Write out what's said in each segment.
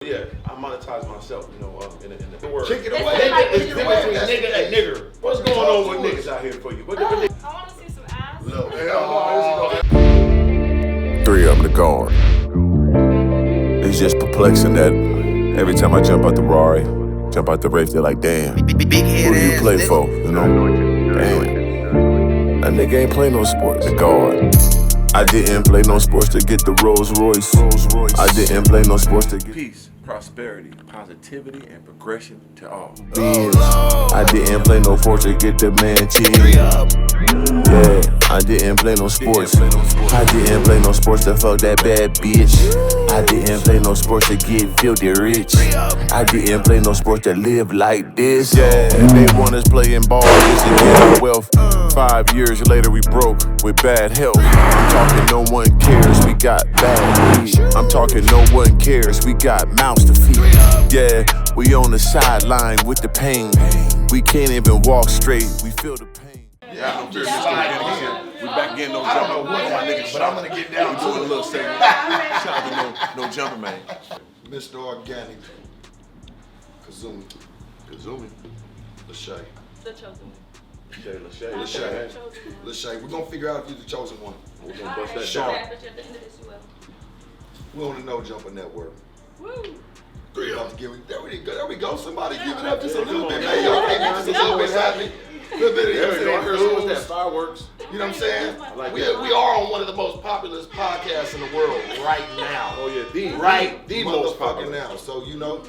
Yeah, I monetize myself, you know, in the word. Kick it away. Nigga, nigga and nigger. What's going on with niggas out here for you? What I want to see some ass. Look, Three of them to guard. It's just perplexing that every time I jump out the Rari, jump out the Wraith, they're like, damn, who do you play for, you know? Damn. That nigga ain't play no sports, the guard. I didn't play no sports to get the Rolls Royce. I didn't play no sports to get peace, prosperity, positivity, and progression to all. beans. I didn't play no sports to get the man cheese. Yeah, I didn't play no sports. I didn't play no sports to fuck that bad bitch. I didn't play no sports to get filthy rich. I didn't play no sports to live like this. Yeah, they want us playing ball just to get our wealth. 5 years later we broke with bad health. I'm talking no one cares, we got bad weed. I'm talking no one cares, we got mouths to feed. Yeah, we on the sideline with the pain. We can't even walk straight, we feel the pain. Yeah, I'm just again. We back getting no I don't know jumping, what my niggas, but I'm gonna get down to to a it. little segment. Shout out to no jumping, man. Mr. Organic, Kazumi, Lachey. The chosen one. Lachey, we're gonna figure out if you're the chosen one. We're gonna bust that Sharp. down. But at the end of this, you will. We on the No Jumper Network. Woo. There we go. Somebody give it up just a little bit, man. Y'all can't just a little bit happy. A little bit of There we go. I heard you someone that fireworks. know what I'm saying? like We that. are on one of the most popular podcasts in the world right now. Oh yeah, the most Motherfucking popular. now. So you know,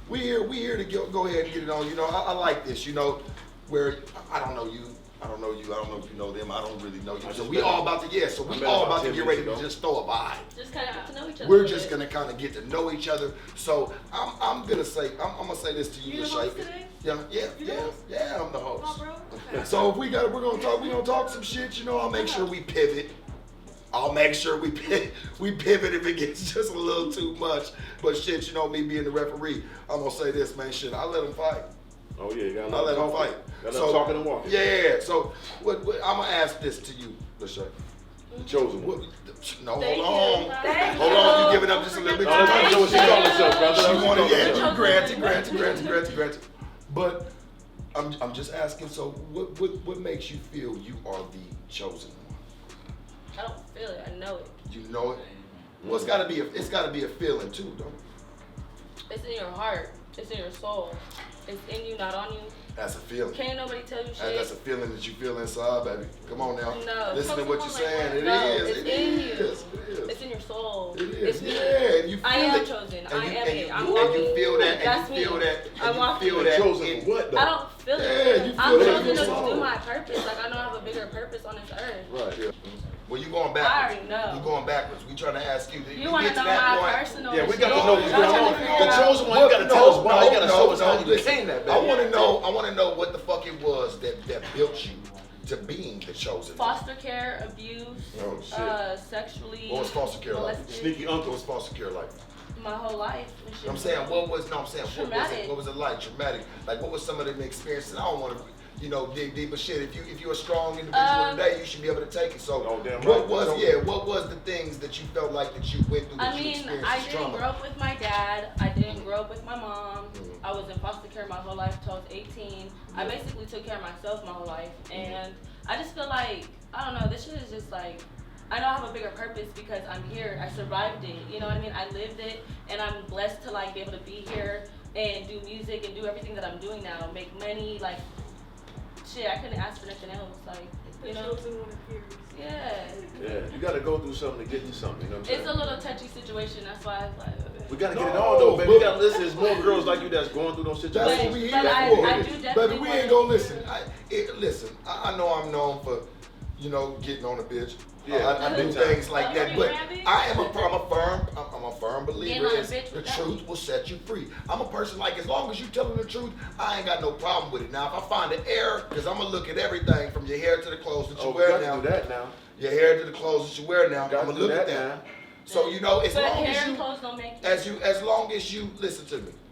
we here to go ahead and get it on. You know, I like this. You know, where I don't know you. I don't know if you know them. I don't really know you. So we all about to get ready to just throw a vibe. Just kind of get to know each other. We're just gonna kind of get to know each other. So I'm gonna say this to you, You the host today? Yeah, You the host? I'm the Come on, host. bro. Okay. So if we're gonna talk some shit. You know, I'll make sure we pivot. I'll make sure we pivot if it gets just a little too much. But shit, you know, me being the referee, I'm gonna say this, man. Shit, I let them fight. Oh yeah, you gotta I let them fight. Got enough talking and walking. Yeah. So what I'm gonna ask this to you, Lachey. The chosen one. No, Thank hold on. you. Thank Hold you. on, you giving up just a little bit. No, let me know what she calling herself, brother. She wanted, herself. granted. But I'm just asking. So what makes you feel you are the chosen one? I don't feel it. I know it. You know it. Well, it's gotta be a feeling too, though. It's in your heart. It's in your soul. It's in you, not on you. That's a feeling. Can't nobody tell you shit. That's a feeling that you feel inside, baby. Come on now. No. Listen to what you're saying. It No, is. it's It in is. you. It is. It's in your soul. It is. It's me. Yeah, and you feel I am it. chosen. And I you- am and it. you- I'm and walking. you feel that. That's And you feel me. that. I'm And you walking. feel that. Chosen for what though? I don't feel Yeah, it. you feel I'm it in chosen your to soul. do my purpose. Like I know I have a bigger purpose on this earth. Right. Yeah. Well, you going I backwards. already know. You going backwards. We trying to ask you. You want to know my personal Yeah, we shit. got to know what's I'm going trying on. to figure The out- chosen one, you got to tell us why. You got to show us how you listen. became that, baby. I want to know what the fuck it was that built you to being the chosen. Foster care, abuse, Oh, shit. sexually. What was foster care like? molested Sneaky What uncle. was foster care like? My whole life. And shit. I'm saying, what was it? Traumatic. What was it like? Traumatic. Like, what was some of them experiences? I don't want to, dig deep, but shit. If you're a strong individual today, you should be able to take it. So, Oh, damn what right. was the things that you felt like that you went through that I you mean, experienced I as didn't trauma? grow up with my dad. I didn't grow up with my mom. Mhm. I was in foster care my whole life till I was 18. I basically took care of myself my whole life. And I just feel like, I don't know, this shit is just like, I know I have a bigger purpose because I'm here. I survived it. You know what I mean? I lived it, and I'm blessed to like be able to be here and do music and do everything that I'm doing now. Make money, like, shit, I couldn't ask for nothing else. Like, you know? Yeah. Yeah, you got to go through something to get to something. You know what I'm saying? It's a little touchy situation. That's why it's like. We gotta get it on though, baby. We gotta listen. There's more girls like you that's going through those That's situations. what we here But I for. do definitely Baby, we wanna- ain't gonna listen. Listen, I know I'm known for, getting on a bitch. Yeah, I do big time. things like Oh, that, you but Randy? I'm a firm believer Getting on a in bitch the with that truth one. will set you free. I'm a person like, as long as you telling the truth, I ain't got no problem with it. Now, if I find an error, because I'm gonna look at everything from your hair to the clothes that you Oh, we wear got now. to do that now. Your hair to the clothes that you wear now. Got I'm to gonna do look at that that. now. So as But long hair as and you clothes don't make you. as long as you listen to me,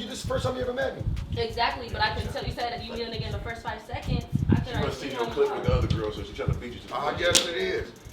you this is the first time you ever met me. Exactly, but I can tell you said that you meet a nigga in the first 5 seconds. I She can must already see how your you clip are. with the other girl, so she's trying to beat you to the I punch. guess it is.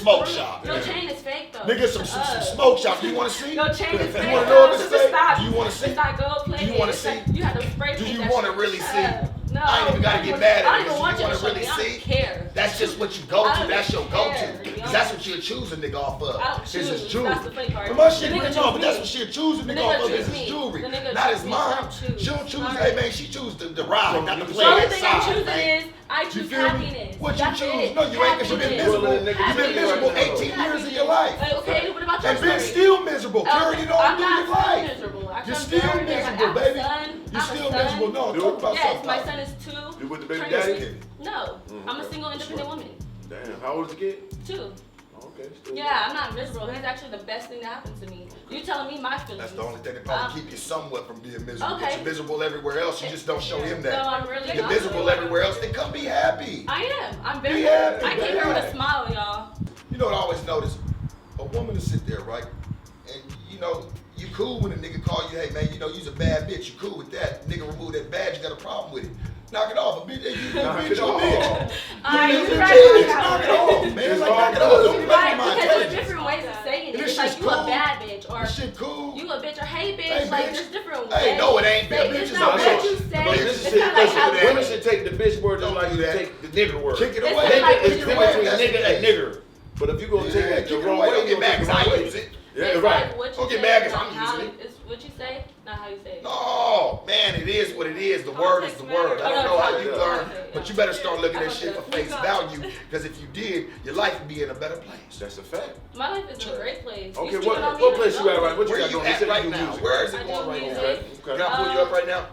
smoke proof. shop. Your chain is fake though. Nigga, some smoke shop. You want to see? Your chain is fake. You want to know if it's though. fake? Stop. Do you want to see? It's not gold plated. Do you wanna It's see? like- you have to spray Do paint you that wanna shit. really Shut see? up. No. I ain't even gotta get mad I at don't it even want because you you to wanna show really me. I don't see. care. That's just what you go I to. don't That's your care, go-to. to be Because that's honest. what you'll choose a nigga off of. I don't It's choose. his jewelry. That's the funny part. But my shit The really nigga no, but choose that's me. what she'll choose a The nigga nigga off of choose is his me. jewelry. The nigga Not choose his me, mom. so I choose. She don't choose, Alright. hey man, she choose the ride, not the The play only thing I'm inside, choosing man. is I You choose feel me? happiness. What you That's choose? it. No, you ain't, because you've been Happiness. miserable. Nigga, You've been happiness. miserable 18 years of your life. Okay, what about your And been story? still miserable. Carrying on I'm through not your life. miserable. Actually, You're I'm still very miserable, I'm baby. a son. You're I'm a still son. miserable. No, Dude. talk about Yes, something. my son is 2. You with the baby Turning daddy? 6. No, I'm a okay. single, independent woman. Damn, how old is the kid? 2. Okay, still. Yeah, I'm not miserable. It's actually the best thing that happened to me. You telling me my feelings. That's the only thing that probably keep you somewhat from being miserable. Okay. But you're miserable everywhere else. You just don't show him No, that. I'm really You're not. miserable everywhere else. Then come be happy. I am. I'm very Be happy, I came here with a man. smile, y'all. You know what I always notice? A woman will sit there, right? And you know, you cool when a nigga call you, hey man, you know, you's a bad bitch. You cool with that. Nigga remove that badge, you got a problem with it. Knock it off. A bitch, you Knock bitch, it you off. bitch. Alright, You you're bitch, right bitch, about knock it that. off, man. Like, knock it off. Don't play Right, with my because there's intelligence. different ways of saying it. This It's like shit's you a cool. bad bitch or This shit cool. you a bitch or hey bitch. Hey, like bitch. there's different Hey, ways. no, it ain't. to say Bitch It's is not a what bitch. you say. Bitch It's is kind of like listen, how man. Women should take the bitch word just Don't like do you that. take the nigger word. Kick it It's away. just like Kick it's it the away. word. That's Nigga, the a nigger. But if you gonna take Yeah, it kick the it wrong away. way, Don't you get mad gonna because take it I the use wrong it. way. Yeah, It's right. like what you Don't get say, mad 'cause not I'm how using it- It's what you say, not how you say it. No, man, it is what it is. The word is the word. I don't know how you learn, but you better start looking at shit for face value. Because if you did, your life would be in a better place. That's a fact. My life is in a great place. Okay, You speaking on me what like place you at no. right? What Where got you going? at said right do now? music. Where is I it do going right now? music. Can I pull you up right now?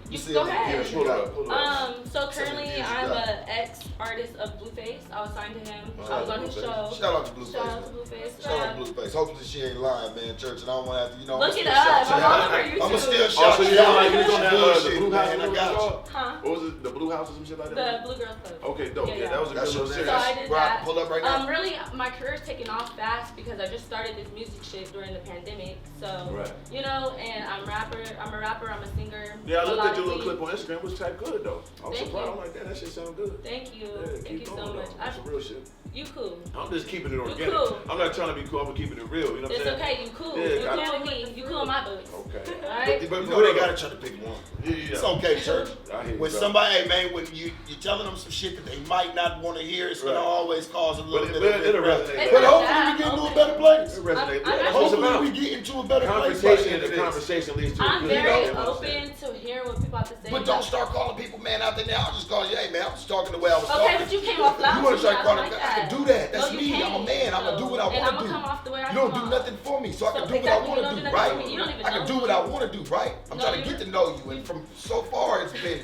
You see go if- ahead. yeah, Pull up, pull up. So currently views you I'm got. an ex-artist of Blueface. I was signed to him. I was on his Blueface. show. Shout out to Blueface. Shout out man. to Blueface. Shout out to Blueface. Hopefully she ain't lying, man, church, and I don't want to have to, you know. Look it up. I'm all over YouTube. I'ma still Oh, shout so you you out. like you was on that the Bullshit, Blue House? man. I got you. Huh? What was it? The Blue House or some shit like The that? Blue Girls Club. Okay, dope. Yeah, that was a That's good your little nigga. So I series. did Right, that. pull up right now. Really, my career's taking off fast because I just started this music shit during the pandemic. So, Right. you know, and I'm a rapper, I'm a singer. Yeah, I a looked lot at your of little weed. clip on Instagram. It was type good though. I was Thank surprised. you. I'm like, damn, that shit sound good. Thank you. Yeah, Thank keep you so going, much. though. That's some real shit. You cool. I'm just keeping it organic. cool. I'm not trying to be cool. I'm keeping it real. You know what I'm It's saying? okay. You cool. Yeah, you got cool with me. You cool in my books. Okay. Alright? But you know they gotta try to pick one. Yeah. It's okay, church. I hear you, When bro. somebody, hey man, when you're telling them some shit that they might not want to hear, it's gonna Right. always cause a little But bit it'll of resonate. It's But not hopefully that we get into a open. better place. It resonates. I'm Yeah, that's what it's Hopefully about. we get into a better place. by the Conversation end and of the this. conversation leads to a I'm good very thing. open to hearing what people have to say. But don't start calling people man out there now. I'll just call you, hey man, I'm just talking the way I was Okay, talking. but you came off loud. You wanna to me, start I don't calling? like I can that. do that. That's No, you me. I'm a can't. man. I'm gonna do what I And want I'ma to do. come off the way I You don't come do off. nothing for me, so I So can do what I exactly, want you to don't do, do nothing right? for me. You don't even I can know do me. what I want to do, right? I'm No, trying to you- get to know you, and from so far it's been.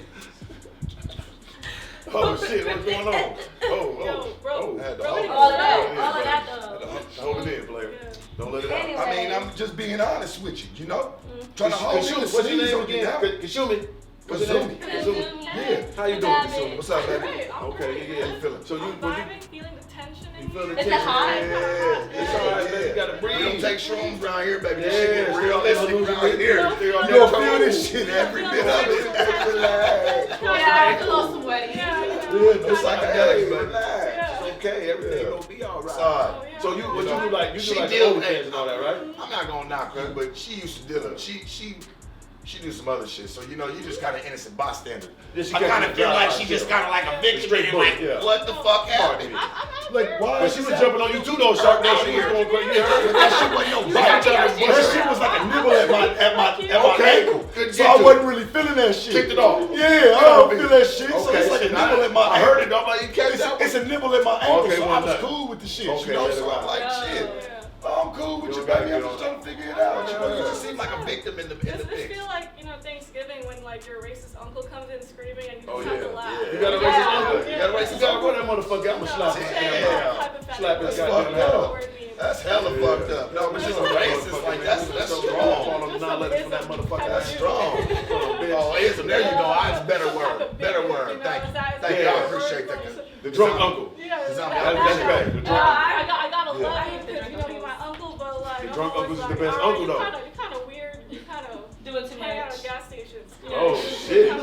Oh shit, what's going on? Yo, bro. I had to Bro, hold it. All of that, Yeah, all of that Had to though. Hold it in, player. Don't let it out. Anyway. I mean, I'm just being honest with you, you know? Trying to hold you. What's your name again? Kasumi. What's your name? Kasumi. Yeah. How you doing, Kasumi? What's up, baby? Great, I'm Okay, great. yeah. How you feeling? So I'm you vibing, feeling the tension in you feel the here. Is tension? it hot? Yeah. It's all right, man. You gotta We don't breathe. take shrooms around here, baby. This Yeah, shit get stay realistic on the around loose. here. Stay on You that gonna feel toe. this shit every bit of it. Relax. Yeah, I feel a little sweaty. No psychedelics, baby. Relax. It's okay. Everything gonna be all right. Sorry. So you, what you do like? You She do like deal- OnlyFans and all that, right? I'm not gonna knock her, but she used to deal with she do some other shit. So you know, you just kind of innocent bystander. Yeah, she I kept kind it of feel dry, like she right, just yeah. kind of like a victim Straight and like, book, yeah. what the fuck happened? Like, why? But she was jumping on you too, though, Shark. That shit was going crazy. You heard? But that shit wasn't no You bite. gotta get her That shit shit was like a nibble at my Okay. ankle. Couldn't So get I to wasn't really feeling that shit. Kicked it off. Yeah, I don't feel that shit. So Okay, it's like a shit, nibble at my I ankle. heard it. I'm like, you catch that It's a nibble at my ankle, Okay, so I one was nut. cool with the shit. Okay, You know, let it so I'm ride. like, shit. I'm cool with you, You don't baby. I'm gotta just get trying to figure it out. You know, you Yeah. just seem like a victim in the Does mix. this feel like, Thanksgiving when like your racist uncle comes in screaming and you just Oh, have yeah. to laugh? You gotta raise his uncle. You gotta raise his uncle. That motherfucker. I'm gonna slap his Yeah. Slap his That's goddamn fucked head up. off. That's hella fucked up. No, but just a racist, like, that's strong. That motherfucker. That's strong. Oh, ism. There you go. That's better word. Better word. Thank you. Thank you. I appreciate that. The drunk uncle. Yeah, Cause I'm- That's bad. The drunk uncle. I gotta Yeah. love you because you're my uncle, but like The I'm drunk always uncles is the like, best alright, uncle, though. You're kind of weird. You kind of Doing too hang out much. at gas stations. Oh, shit. Kind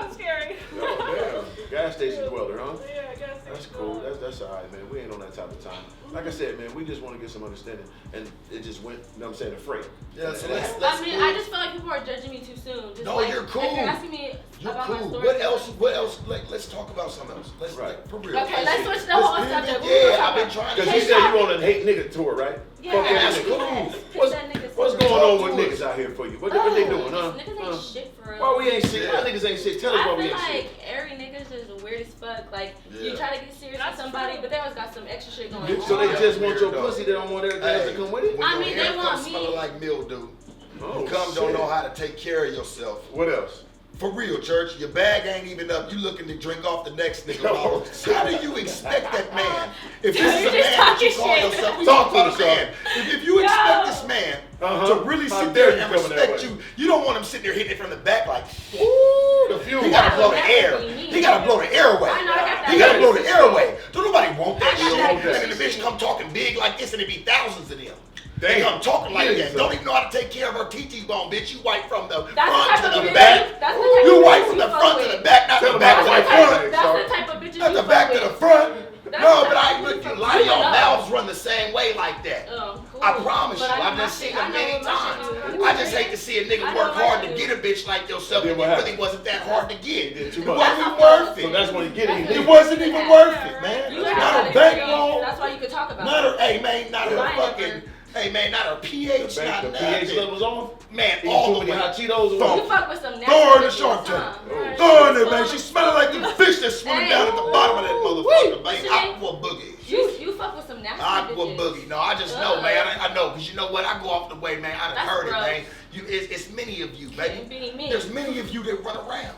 of scary. Oh, damn. Gas station dweller, huh? Yeah, gas station. That's cool. That's all right, man. man. We ain't on that type of time. Like I said, man, we just want to get some understanding, and it just went, you know what I'm saying, afraid. Yeah, so I just feel like people are judging me too soon. Just No, like, you're cool. If you're asking me You're about my cool. story, What else? Like, let's talk about something else. Let's for real. Okay, let's switch the whole subject. Yeah, I've been trying to. Because you said you on a hate nigga tour, right? Yeah, Fuck that's that nigga. cool. What's going on with niggas out here for you? What they doing, huh? Niggas ain't shit for real. Why we ain't shit? Why niggas ain't shit? Tell us why we I feel ain't like shit. every nigga's just weird as fuck. Like, Yeah. you try to get serious with somebody, but they always got some extra shit going on. So they just want your Weirdo. pussy, they don't want everything else to come with it? I mean, they want me. Smelling like mildew. Oh, You don't shit. know how to take care of yourself. What else? For real, church, your bag ain't even up. You looking to drink off the next nigga bottle. How do you expect that man? If this is a You're man just that you talking call shit. yourself, we Talk talk to about the a man. If you expect this man to really How sit dare there you and coming that respect way? you don't want him sitting there hitting it from the back like, ooh, The fuel. he gotta blow the air. He gotta blow the air away. I know, I got that. He gotta blow the air away. Don't nobody want that I got shit. that. And then the bitch come talking big like this and it be thousands of them. They Damn. come talking like that. Jesus. Don't even know how to take care of her TT bone, bitch. You white from the That's front the type to of the bitch. back. That's the type You of white bitch from you the fuck front to with. the back, not Tell the them back about to white the front. front. That's the type of bitches Not you the fuck back to with. the front. That's No, the but type I of look, bitch you you lie, your fuck with. mouths run the same way like that. Cool. I promise But you, I know I've my just seen shit. it I know many what my times. shit is. I just hate to see a nigga I know work my hard to shit. get a bitch like yourself Then and what it really happened? wasn't that hard to get. did too It much. wasn't even worth So it. that's when you get it. It wasn't even worth it, man. You Not got a to bankroll. That's why you could talk about Not it. her, hey man, not her Mine fucking, never- hey man, not her pH, The not pH nothing. levels off? Man, Eating all too the many way. hot Cheetos or Throw You what? fuck with some nasty Throw her in the bitches, Shark huh? Tank. Right. Throw her in there, man. She's smelling like the fish that's swimming Hey. down at the bottom of that motherfucker, What's man. your name? Aqua boogie. You fuck with some nasty Aqua bitches. boogie. No, I just know, man. I know, because you know what? I go off the way, man. I done That's heard gross. it, man. It's many of you, baby. Being me. There's many of you that run around.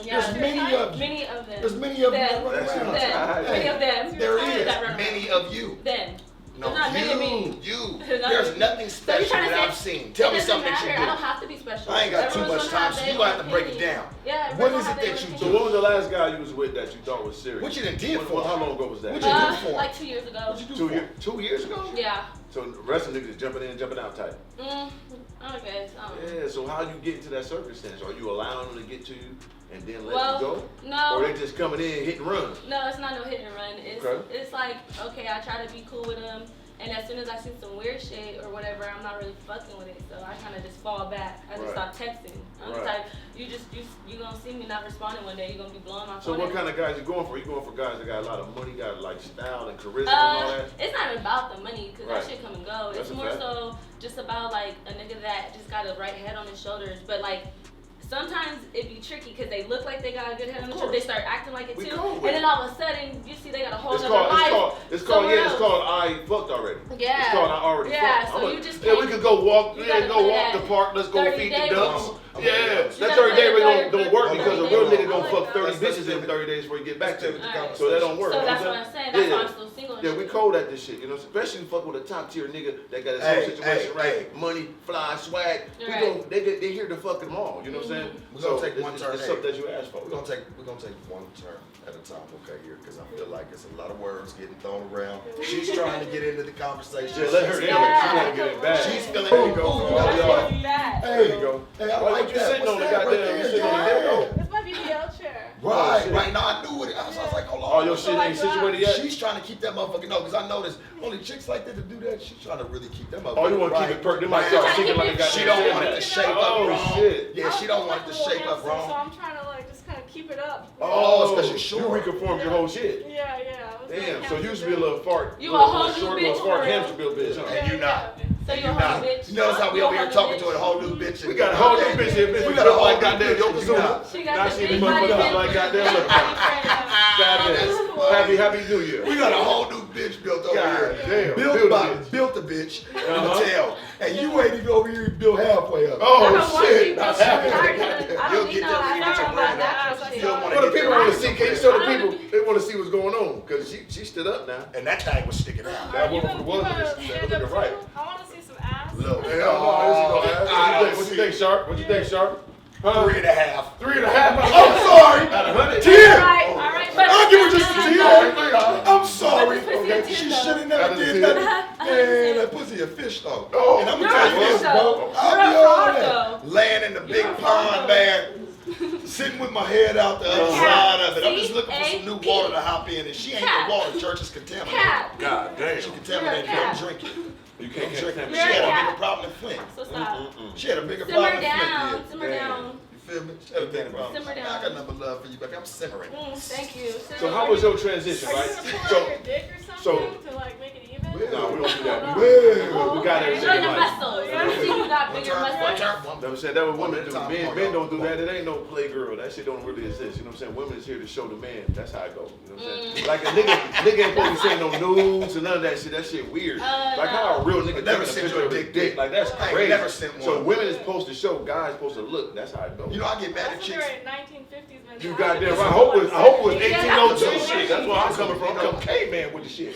Yeah, There's many of you. Many of them. There's many of you that Them. run around. Them. Many of them. There That run is many around. of you. Them. No, There's not many of me. you. There's not There's many. nothing So you're special trying to that say I've seen. Tell me it doesn't something that you matter. I don't do. have to be special. I ain't got too Everyone's much gonna time, have so their you gonna have own to break it opinion. down. Yeah. What everyone is have it their that own you So do? what was the last guy you was with that you thought was serious? What you done did for How him? long ago was that? What you do for him? Like 2 years ago. What you do for him? 2 years ago? Yeah. So the rest of the niggas is jumping in and jumping out type. I guess. Yeah, so how you get into that circumstance? Are you allowing them to get to you and then let Well, you go? no. Or they just coming in, hit and run? No, it's not no hit and run. It's Okay. it's like, okay, I try to be cool with them, and as soon as I see some weird shit or whatever, I'm not really fucking with it. So I kind of just fall back. I just Right. stop texting. I'm the Right. type, you gonna see me not responding one day. You're gonna be blowing my So phone. what kind of guys you going for? You going for guys that got a lot of money, got like style and charisma and all that? It's not about the money, because Right. that shit come and go. That's It's a more fact. so just about like a nigga that just got a right head on his shoulders. But like, sometimes it be tricky because they look like they got a good head on their shoulders. They start acting like it We too. cool And with then it. all of a sudden, you see they got a whole It's other called, life. it's somewhere else. called I fucked already. Yeah. It's called I already Yeah, fucked. so I'm you just yeah, we can't- could go walk, you yeah, gotta go play walk that the park, let's go 30 feed the day ducks. rule. Yeah, You that gotta 30 day play rule the don't work 30 because a day real rule. nigga gonna fuck 30 Let's bitches do in it. 30 days before he get back to you. Alright. So that don't work. So you that's know what I'm saying. That's why I'm still single and Yeah, shit. we cold at this shit, you know, especially fucking with a top tier nigga that got his Hey, whole situation hey, right. hey. Money, fly, swag. We Right. gon' they here to fuck them all, you know what I'm saying? We're gonna take one turn. It's something that you asked for. We're gonna take one turn at a time, okay, here, because I feel like it's a lot of words getting thrown around. She's trying to get into the conversation. Yeah, let her in. She wanna get it back. She's feeling There you go. Ooh, There you go. That. There you go. Hey, I Why like you that. sitting What's on the that right goddamn? there? You sitting on the Yeah. there? This might be the L chair. Right, shit. right. Now I knew it. I was like, hold on. Oh, your shit ain't situated yet? She's trying to keep that motherfucker. No, because I noticed only chicks like that to do that. She's trying to really keep that motherfucker. Oh, you want to right. keep it perked? They might Right. start She's singing trying like to a keep She it- don't goddamn want it to shit. shape up Oh, wrong. shit. Yeah, she don't want it to shape up So wrong. I'm trying to like just kind of keep it up. Oh, it's 'cause you're short. You reconformed your whole shit. Yeah, yeah. I was Damn, like, so you used to be a little fart. You a whole little new short, bitch little for fart real. hamster built bitch, huh? And you not. So you a You whole not. bitch. You notice how we You over here whole talking bitch. to a whole new bitch. We got a whole new bitch here, bitch. We We got got a whole like new goddamn bitch. Yokozuna. You not. She got Now the she big the body motherfucker bitch. like goddamn Big look. body friend. Goddamn. Happy New Year. We got a whole new bitch built over God here. damn. Built a bitch. Uh-huh. Tell. And you ain't even over here built halfway up. I Oh don't want shit. to be built. I You'll don't get need that no when you get your I bread don't out. want You that don't want Well, the to people get want to that. see. Can you show the I don't people? wanna They want to see what's going on because she stood up now. And that thing was sticking out. That you woman gonna was stand up looking right. too? I want to see some ass. Look. Hell no, what you think, Sharp? What you think, Sharp? Huh? 3.5. 3.5. I'm sorry. Out of 100. 10. All right, but I'll give her just a 10. I'm sorry. But this pussy She is should have Out never of the did 10. that. Man, that pussy a fish though. Oh. And I'm You're gonna tell a you this, fish, bro. though. I'll You're be a all frog, that. though. Laying in the big You're a frog, pond, though. man. Sitting with my head out the other side of it. I'm just looking for some new C-A-P. water to hop in, and she ain't the water. Church is contaminated. Cap. God damn. She contaminated. Don't drink it. You Don't can't drink it. drink She had a Cap. bigger problem than Flint. So stop. She had a bigger Simmer problem than down. Flint. Simmer down. You feel me? She had a bigger problem. Simmer I down. got nothing but love for you, baby. I'm simmering. Thank you. So how was your transition, Are you right? gonna pull So out your dick or something to like make it even? no, we don't do that. Well, We got Show everything your like. muscles. Let me see who got bigger muscles. I'm saying that what women do. Men don't do that. It ain't no playgirl. That shit don't really exist. You know what I'm saying? Women is here to show the man. That's how it goes. You know what I'm saying? Like a nigga ain't supposed to be saying no nudes and none of that shit. That shit weird. Like how a real nigga Never taking a sent picture you a of his dick dick. Like that's I ain't crazy. never sent So one. women is supposed to show. Guys supposed to look. That's how it goes. You know, I get mad at That's chicks. very 1950s mentality. You goddamn right. I hope it was Yeah, 1802 that's shit. That's where I'm coming from. I'm true. coming caveman with the shit.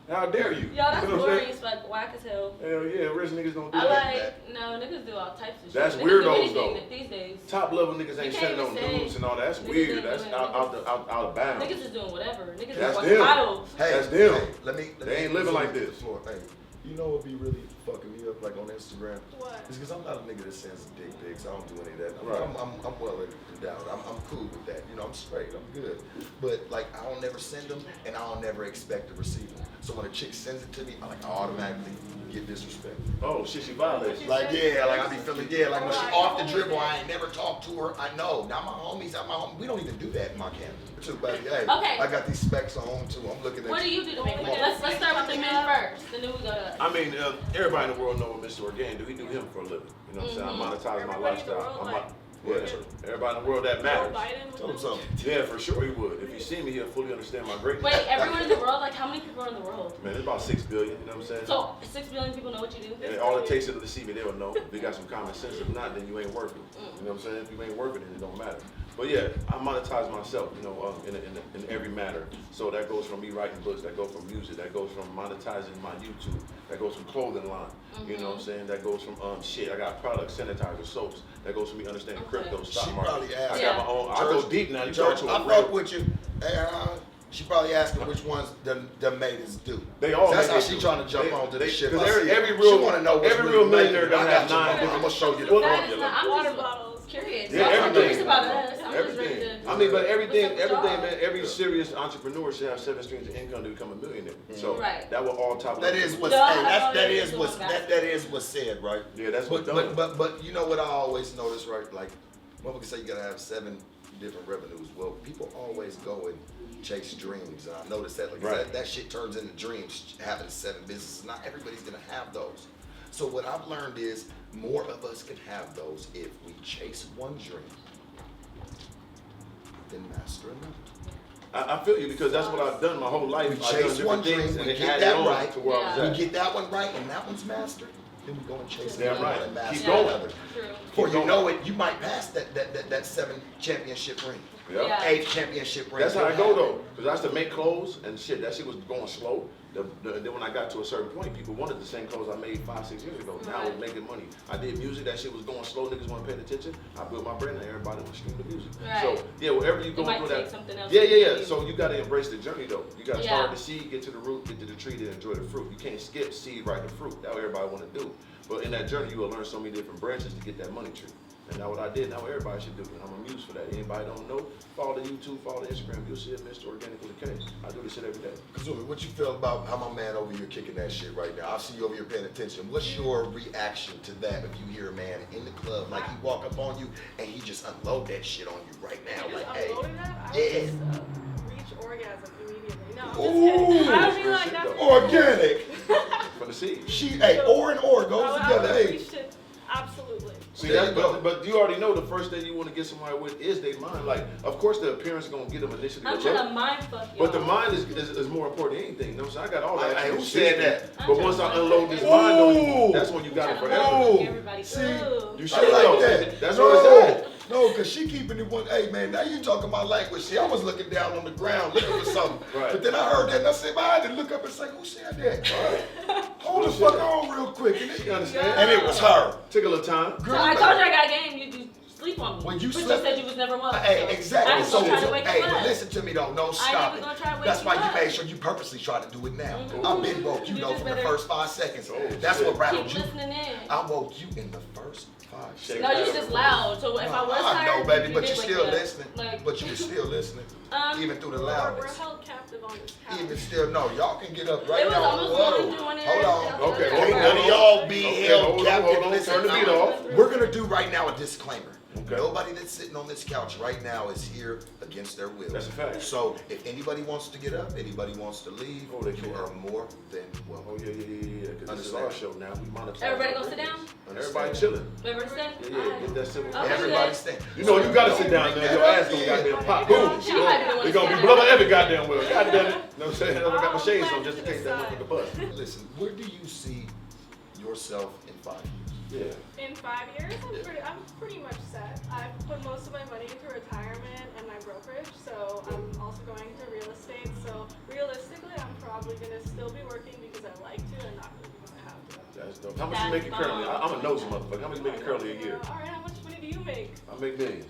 How dare you? Yo, that's You know what I'm saying? glorious, like whack as hell. Hell yeah, rich niggas don't do I that. like, no, niggas do all types of shit. That's Niggas weirdos, do anything though. these days. Top level niggas ain't You can't sending no even say- nudes and all that. That's Niggas weird. ain't That's doing out of bounds. Niggas is doing whatever. Niggas That's is watching them. models. Hey, That's them. Hey, let me They ain't living like this. Hey, you know what be really fucking me up like on Instagram? What? It's because I'm not a nigga that sends dick pics. I don't do any of that. Right. I'm well endowed. I'm cool with that. You know, I'm straight. I'm good. But like, I don't never send them, and I don't never expect to receive them. So when a chick sends it to me, I like automatically get disrespect. Oh shit, she violates. Like yeah, like I be feeling like when she off the dribble, I ain't never talked to her. I know. Now my homies, we don't even do that in my camp. Too, but hey, Okay. I got these specs on too. I'm looking at. What do you do to make money? Let's start with the men first, and then we go to. I mean, everybody in the world know what Mr. Orgain do. He do him for a living. You know what I'm saying? I monetize my Everybody in the lifestyle. world, I'm like, yeah, everybody in the world that matters. Biden Tell him would something. Yeah, for sure he would. If you see me, he'll fully understand my greatness. Wait, everyone in the world? Like, how many people are in the world? Man, it's about 6 billion. You know what I'm saying? So 6 billion people know what you do. And all it takes is to see me, they'll know. If you got some common sense, if not, then you ain't working. You know what I'm saying? If you ain't working, then it don't matter. But yeah, I monetize myself, you know, in every matter. So that goes from me writing books, that goes from music, that goes from monetizing my YouTube, that goes from clothing line. You know what I'm saying? That goes from shit. I got products, sanitizer, soaps. That goes from me understanding crypto, stock She market. probably asked. I got my own. I go deep now. You talk Church, to I a fuck real. with you. Hey, she probably asking which ones the maidens do. They all. That's make how it she do. trying to jump They- onto they- this shit. 'cause I see it. every She real, wanna know what's every really real millionaire making it. gonna I have got you. 9 I'm different. gonna show you the Well, That is formula. not, I'm Water just bottles. curious. Yeah, I'm everything. curious about us. I'm just ready Everything. to. I mean, but everything, What's up with y'all? man. Every serious entrepreneur should have 7 streams of income to become a millionaire. So Right. that will all top. That is what's No, hey, I that know is it's what's doing that is what's said, right? Yeah, that's what's done. But you know what I always notice, right? Like motherfuckers say you gotta have 7 different revenues. Well, people always go and chase dreams, and I noticed that. Like Right. that shit turns into dreams. Having 7 businesses, not everybody's gonna have those. So what I've learned is more of us can have those if we chase one dream, then master another. I feel you because that's what I've done my whole life. We I've done chase one different things dream, and we it get added that on right. to where I Yeah. was We at. get that one right, and that one's mastered. Then we go and chase Damn another right. one and master Keep going. another. True. Before Keep you going. know it, you might pass that 7 championship ring. Yep. Yeah. 8 championship rings. That's how I go though, because I used to make clothes and shit. That shit was going slow. Then when I got to a certain point, people wanted the same clothes I made 5-6 years ago. Now I was making money. I did music. That shit was going slow. Niggas weren't paying attention. I built my brand and everybody was streaming the music. Right. So yeah, wherever you It go might through take that. something else Yeah, to yeah, yeah. do. So you gotta embrace the journey though. You gotta Yeah. start at the seed, get to the root, get to the tree, then enjoy the fruit. You can't skip seed right to fruit. That's what everybody want to do. But in that journey, you will learn so many different branches to get that money tree. And now what I did, now everybody should do. And I'm a muse for that. Anybody don't know, follow the YouTube, follow the Instagram. You'll see it, Mr. Organic with a K. I do this shit every day. Kazumi, what you feel about how my man over here kicking that shit right now? I see you over here paying attention. What's your reaction to that if you hear a man in the club, like he walk up on you and he just unload that shit on you right now? Just Like, hey, unloading that, I yeah. would just reach orgasm immediately. No, I'm just Ooh. kidding. I would be like, Shit, that's though. organic. For the seed. She, hey, or and or I goes would together. Hey, reach it. Absolutely. See, There that's, you go. but you already know the first thing you want to get somebody with is their mind. Like, of course, the appearance is gonna get them initially. I'm to trying look. to mind fuck y'all. But the mind is more important than anything. You know what I'm saying? I got all that. Hey, who extra said shit. that? But once I unload this mind on you, Ooh. that's when you got it I'm trying to forever. mind fuck Ooh. everybody. See, Ooh. You I should like know. that. That's no, where it's at. No, cause she keeping it one. Hey man, now you talking my language. See, I was looking down on the ground looking for something. Right. But then I heard that and I said, man, I had to look up and say, who said that? Hold the fuck on real quick. And You understand? it was her. Took a little time. So I told you I got game. You just sleep on me. When you but slept, you said you was never well. Hey, so exactly. I ain't So, gonna try to wake hey, you but up. listen to me though. No, I ain't stop even it. gonna try to wake That's you why you up. made sure you purposely try to do it now. Mhm. I've been woke you You know just from the better first 5 seconds. Oh, That's shit. what Keep rattled you. listening in. I woke you in the first 5 seconds. No, you just loud. So if I was I tired, know, baby, you but did you're wake still me up. listening. Like, But you were still listening, even through the We're loudness. held captive on this couch. Even still, no, y'all can get up right It was now. almost Whoa. 1 through 1 Hold on. Okay, Ain't hold none of on. y'all be Okay, held hold on, captive. hold on. Listen, Turn the beat off. we're gonna do right now a disclaimer. Okay. Nobody that's sitting on this couch right now is here against their will. That's a fact. So if anybody wants to get up, anybody wants to leave, Oh, they you can. are more than Oh welcome. yeah. Because this is our show now. We monetize. Everybody gonna sit down? Everybody chilling. Everybody stay? Yeah, get that civil. Okay. Everybody stand. You know you gotta sit down there. Your ass gonna goddamn pop. Boom. She might be the one It's gonna be standing blubber up. every goddamn well. Goddamn it. You know what I'm saying? I got my shades on just in case that motherfucker bust. Listen, where do you see yourself in 5 years? Yeah. In 5 years, I'm pretty much set. I've put most of my money into retirement and my brokerage, so I'm also going into real estate. So realistically, I'm probably gonna still be working because I like to and not really because I have to. That's dope. How much you making currently? I'm a nosy motherfucker. How much you making currently a year? All right, how much money do you make? I make millions.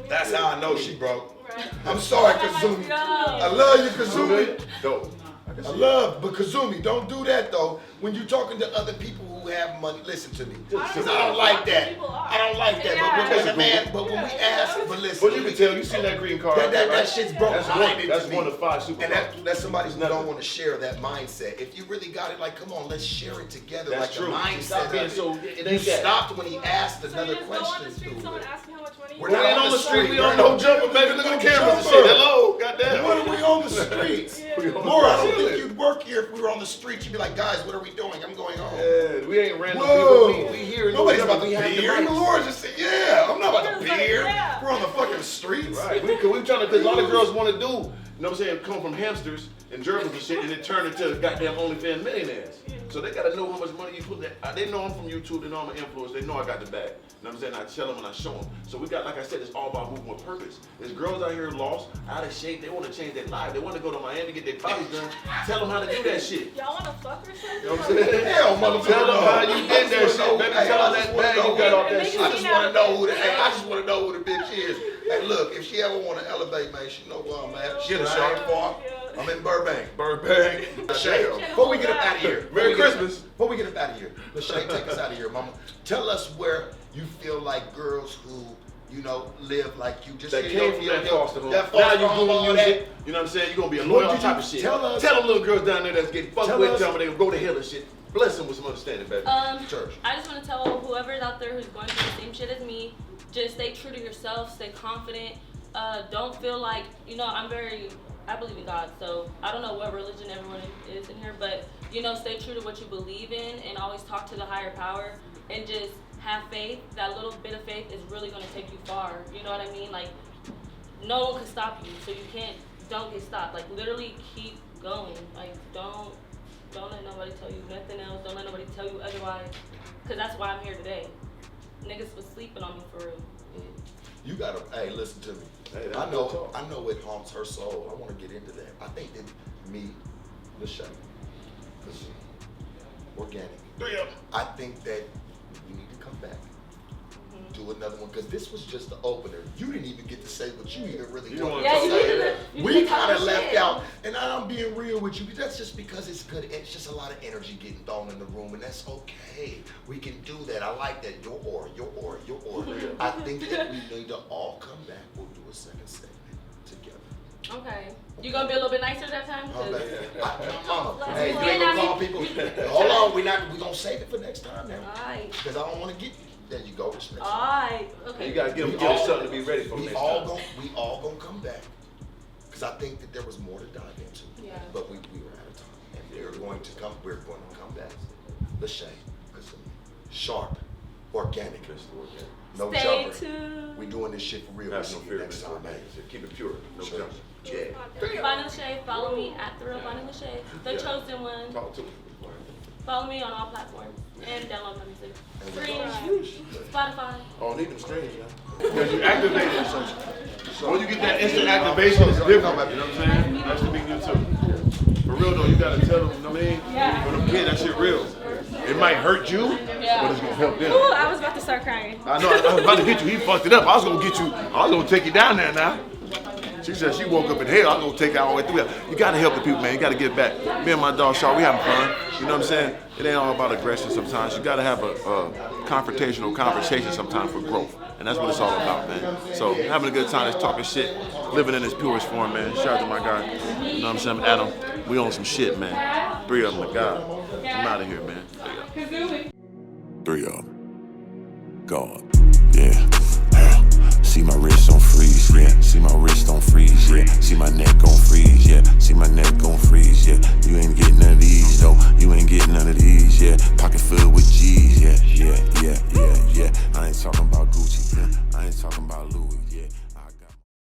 That's how I know she broke. Right. I'm sorry, Kazumi. I love you, Kazumi. Dope. I love, but Kazumi, don't do that though. When you're talking to other people who have money, listen to me. Because I don't like that. I don't like that. But when, as a man, but when we ask, but listen. But you can tell, you seen that green card. That shit's broke. That's one of 5 super. And that's somebody who don't want to share that mindset. If you really got it, like, come on, let's share it together. That's like true. the mindset. Stop being of it. so. It You ain't that. stopped when he asked So you another just go on the question. street, through someone it. asks me how much money you We're We not ain't on on the the street. street. We on no jumper, baby. Look at the cameras and shit. Jumper. Hello. Goddamn. What are we on the streets? Yeah. Laura, I don't think you'd work here if we were on the streets. You'd be like, guys, what are we doing? I'm going home. Yeah, we ain't random Whoa. people. We here. Nobody's about to we be have the here. mics. Laura just said, yeah, I'm not about to be Like, here. yeah. We're on the fucking streets. Right. We trying to, because a lot of girls want to do, you know what I'm saying, come from hamsters and gerbils and shit, and then turn into goddamn OnlyFans millionaires. So they gotta know how much money you put there. They know I'm from YouTube, they know I'm an influencer, they know I got the bag. You know what I'm saying? I tell them and I show them. So we got, like I said, it's all about moving with purpose. There's girls out here lost, out of shape, they want to change their life. They want to go to Miami, get their bodies done. Tell them how to do that shit. Y'all wanna fuck or something? You know what I'm saying? Hell, motherfucker. Tell them how you did that shit, baby. Tell them that bag you got off that shit. I just want to know who the I just want to know who the bitch is. Hey, look, if she ever want to elevate, man, she know where I'm at. She in the Sharp Park. I'm in Burbank. Lachey, before we get up out of here. Merry Christmas. Before we get up out of here, Lachey, take us out of here, mama. Tell us where you feel like girls who, you know, live like you just That came from that foster home. That Now foster you home, doing all music. that. You know what I'm saying? You're gonna be a What lawyer, all did type you of shit. tell us? Tell them little girls down there that's getting fucked Tell with, us. tell them they gonna go to hell and shit. Bless them with some understanding, baby. Church. I just want to tell whoever's out there who's going through the same shit as me, just stay true to yourself, stay confident. Don't feel like, you know, I believe in God, so I don't know what religion everyone is in here, but, you know, stay true to what you believe in and always talk to the higher power and just have faith. That little bit of faith is really going to take you far. You know what I mean? Like, no one can stop you, so don't get stopped. Like, literally keep going. Like, don't let nobody tell you nothing else. Don't let nobody tell you otherwise, because that's why I'm here today. Niggas was sleeping on me for real. You gotta, hey, listen to me. Hey, that's I good know talk. it haunts her soul. I wanna get into that. I think that me, Lachey, organic. I think that we need to come back, do another one, because this was just the opener. You didn't even get to say what you even really wanted Yeah, to you say. didn't. We kind of left out, and I'm being real with you. That's just because it's good. It's just a lot of energy getting thrown in the room, and that's okay. We can do that. I like that. Your aura. I think that we need to all come back. We'll do a second segment together. Okay. You gonna be a little bit nicer that time? Come 'Cause- back. Mama, hey, you Yeah, ain't gonna I call mean- people. Hold on, we gonna save it for next time now. Alright. Because I don't want to get. There you go. Respect. Alright. Okay. You gotta give We them all- something to be ready for We next all time. gonna come back, because I think that there was more to dive into. Yeah. But we were out of time, and we're going to come back. Lachey, sharp, organic, no Stay jumper. tuned. We doing this shit for real. Have We'll no see fear, you next time, man. Keep it pure. No Sure. jump. Yeah. Bonnie Lachey, follow me at The Real Bonnie Lachey, the chosen one. Talk to me. Follow me on all platforms and download my music. And we Stream, Spotify. Oh, need them strings, man. Because you activate it. So when you get that instant activation, it's different. You know what I'm saying? Nice to meet you too. For real though, you gotta tell them, you know what I mean? Yeah. For them kids, that shit real. It might hurt you, but it's gonna help them. Ooh, I was about to start crying. I know, I was about to get you. He fucked it up. I was gonna take you down there now. She said she woke up in hell. I'm gonna take her all the way through that. You gotta help the people, man. You gotta give back. Me and my dog Shaw, we having fun. You know what I'm saying? It ain't all about aggression sometimes. You gotta have a confrontational conversation sometimes for growth. And that's what it's all about, man. So having a good time, just talking shit, living in its purest form, man. Shout out to my guy. You know what I'm saying? Adam, we on some shit, man. 3 of them, my God. I'm out of here, man. 3 of them. God. Yeah. See my wrist on freeze, yeah. See my wrist on freeze, yeah. See my neck on freeze, yeah. See my neck on freeze, yeah. You ain't getting none of these, though. You ain't getting none of these, yeah. Pocket filled with G's, yeah. I ain't talking about Gucci, yeah. I ain't talking about Louis, yeah.